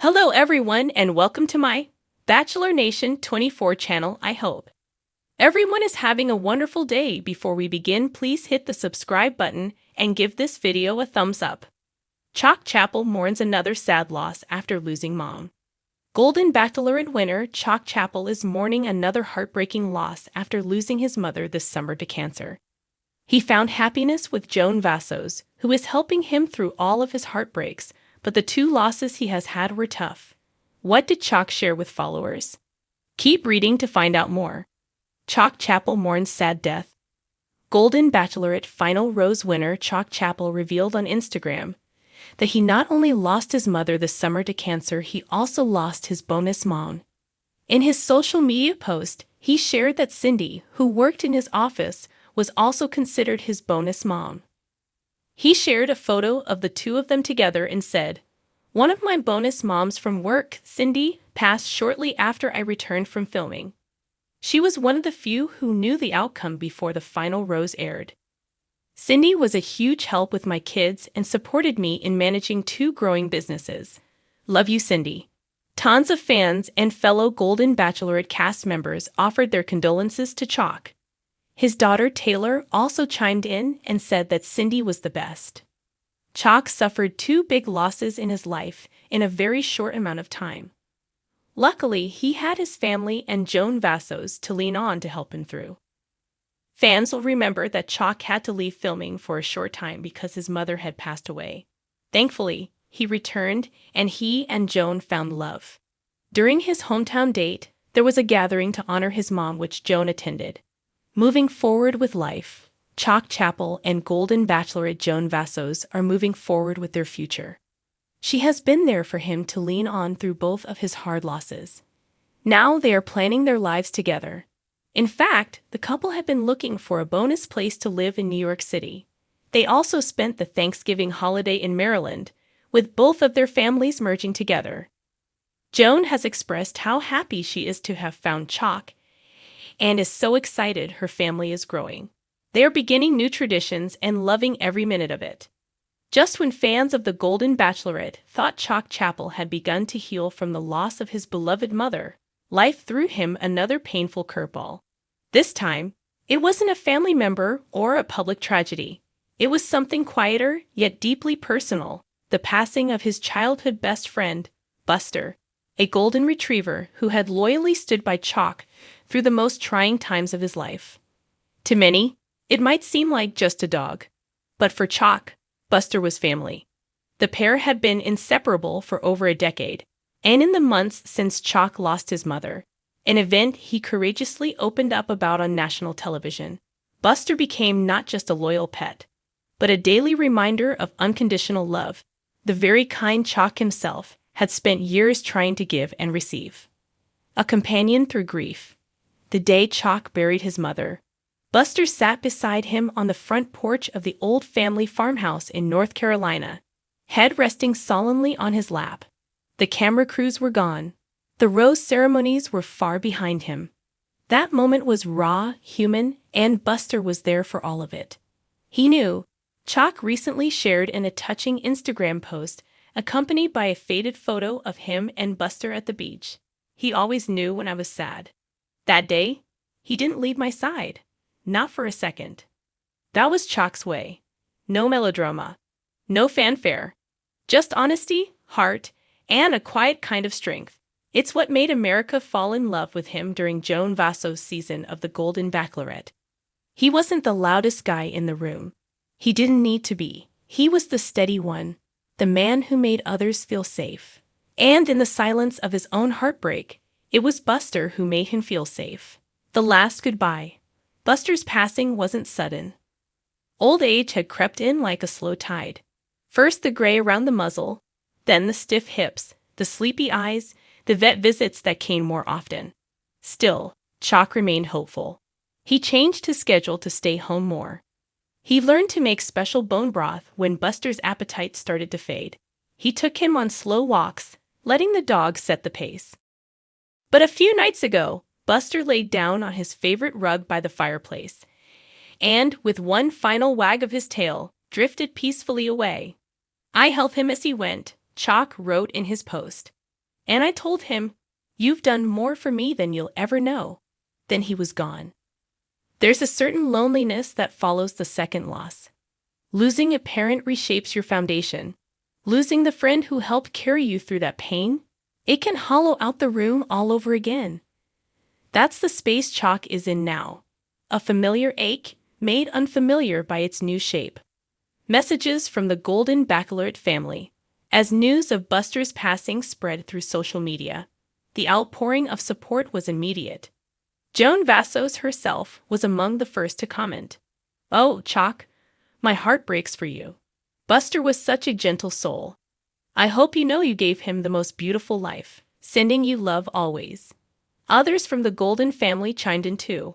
Hello everyone and welcome to my Bachelor Nation 24 channel. I hope everyone is having a wonderful day. Before we begin, please hit the subscribe button and give this video a thumbs up. Chapple mourns another sad loss after losing mom. Golden Bachelorette winner Chapple is mourning another heartbreaking loss after losing his mother this summer to cancer. He found happiness with Joan Vassos, who is helping him through all of his heartbreaks, but the two losses he has had were tough. What did Chock share with followers? Keep reading to find out more. Chapple mourns sad death. Golden Bachelorette Final Rose winner Chapple revealed on Instagram that he not only lost his mother this summer to cancer, he also lost his bonus mom. In his social media post, he shared that Cindy, who worked in his office, was also considered his bonus mom. He shared a photo of the two of them together and said, "One of my bonus moms from work, Cindy, passed shortly after I returned from filming. She was one of the few who knew the outcome before the final rose aired. Cindy was a huge help with my kids and supported me in managing two growing businesses. Love you, Cindy." Tons of fans and fellow Golden Bachelorette cast members offered their condolences to Chock. His daughter Taylor also chimed in and said that Cindy was the best. Chock suffered two big losses in his life in a very short amount of time. Luckily, he had his family and Joan Vassos to lean on to help him through. Fans will remember that Chock had to leave filming for a short time because his mother had passed away. Thankfully, he returned and he and Joan found love. During his hometown date, there was a gathering to honor his mom which Joan attended. Moving forward with life, Chapple and Golden Bachelorette Joan Vassos are moving forward with their future. She has been there for him to lean on through both of his hard losses. Now they are planning their lives together. In fact, the couple had been looking for a bonus place to live in New York City. They also spent the Thanksgiving holiday in Maryland, with both of their families merging together. Joan has expressed how happy she is to have found Chock and is so excited her family is growing. They are beginning new traditions and loving every minute of it. Just when fans of the Golden Bachelorette thought Chapple had begun to heal from the loss of his beloved mother, life threw him another painful curveball. This time, it wasn't a family member or a public tragedy. It was something quieter, yet deeply personal: the passing of his childhood best friend, Buster, a golden retriever who had loyally stood by Chock through the most trying times of his life. To many, it might seem like just a dog. But for Chock, Buster was family. The pair had been inseparable for over a decade, and in the months since Chock lost his mother, an event he courageously opened up about on national television, Buster became not just a loyal pet, but a daily reminder of unconditional love, the very kind Chock himself had spent years trying to give and receive. A companion through grief. The day Chock buried his mother, Buster sat beside him on the front porch of the old family farmhouse in North Carolina, head resting solemnly on his lap. The camera crews were gone. The rose ceremonies were far behind him. That moment was raw, human, and Buster was there for all of it. He knew. Chock recently shared in a touching Instagram post accompanied by a faded photo of him and Buster at the beach. "He always knew when I was sad. That day, he didn't leave my side. Not for a second." That was Chock's way. No melodrama. No fanfare. Just honesty, heart, and a quiet kind of strength. It's what made America fall in love with him during Joan Vassos' season of The Golden Bachelorette. He wasn't the loudest guy in the room. He didn't need to be. He was the steady one, the man who made others feel safe. And in the silence of his own heartbreak, it was Buster who made him feel safe. The last goodbye. Buster's passing wasn't sudden. Old age had crept in like a slow tide. First the gray around the muzzle, then the stiff hips, the sleepy eyes, the vet visits that came more often. Still, Chock remained hopeful. He changed his schedule to stay home more. He learned to make special bone broth when Buster's appetite started to fade. He took him on slow walks, letting the dog set the pace. But a few nights ago, Buster laid down on his favorite rug by the fireplace, and, with one final wag of his tail, drifted peacefully away. "I held him as he went," Chock wrote in his post. And I told him, "You've done more for me than you'll ever know." Then he was gone. There's a certain loneliness that follows the second loss. Losing a parent reshapes your foundation. Losing the friend who helped carry you through that pain, it can hollow out the room all over again. That's the space Chock is in now. A familiar ache, made unfamiliar by its new shape. Messages from the Golden Bachelorette family. As news of Buster's passing spread through social media, the outpouring of support was immediate. Joan Vassos herself was among the first to comment. "Oh, Chock, my heart breaks for you. Buster was such a gentle soul. I hope you know you gave him the most beautiful life. Sending you love always." Others from the Golden family chimed in too.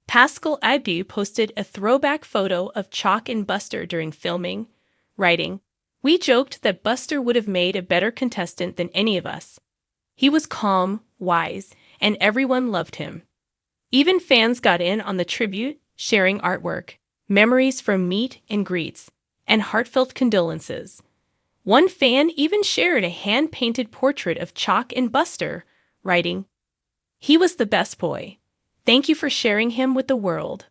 Pascal Abdu posted a throwback photo of Chock and Buster during filming, writing, "We joked that Buster would have made a better contestant than any of us. He was calm, wise, and everyone loved him." Even fans got in on the tribute, sharing artwork, memories from meet and greets, and heartfelt condolences. One fan even shared a hand-painted portrait of Chock and Buster, writing, "He was the best boy. Thank you for sharing him with the world."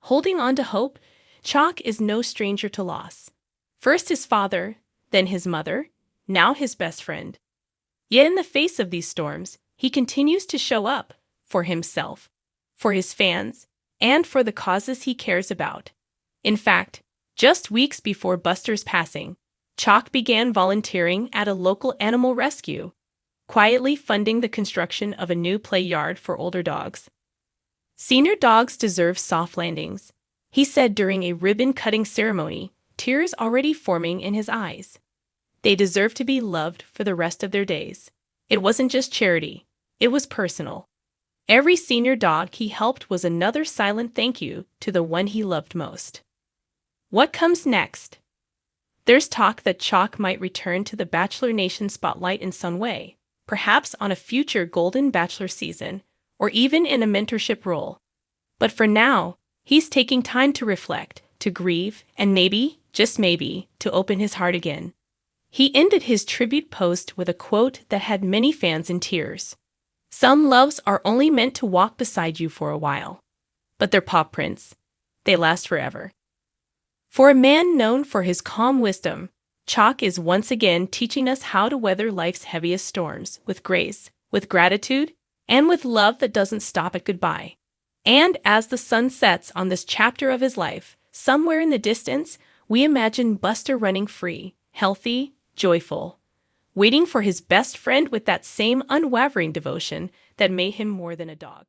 Holding on to hope, Chock is no stranger to loss. First his father, then his mother, now his best friend. Yet in the face of these storms, he continues to show up for himself, for his fans, and for the causes he cares about. In fact, just weeks before Buster's passing, Chock began volunteering at a local animal rescue, quietly funding the construction of a new play yard for older dogs. "Senior dogs deserve soft landings," he said during a ribbon-cutting ceremony, tears already forming in his eyes. "They deserve to be loved for the rest of their days." It wasn't just charity, it was personal. Every senior dog he helped was another silent thank you to the one he loved most. What comes next? There's talk that Chock might return to the Bachelor Nation spotlight in some way, perhaps on a future Golden Bachelor season, or even in a mentorship role. But for now, he's taking time to reflect, to grieve, and maybe, just maybe, to open his heart again. He ended his tribute post with a quote that had many fans in tears. "Some loves are only meant to walk beside you for a while. But they're paw prints. They last forever." For a man known for his calm wisdom, Chock is once again teaching us how to weather life's heaviest storms with grace, with gratitude, and with love that doesn't stop at goodbye. And as the sun sets on this chapter of his life, somewhere in the distance, we imagine Buster running free, healthy, joyful, waiting for his best friend with that same unwavering devotion that made him more than a dog.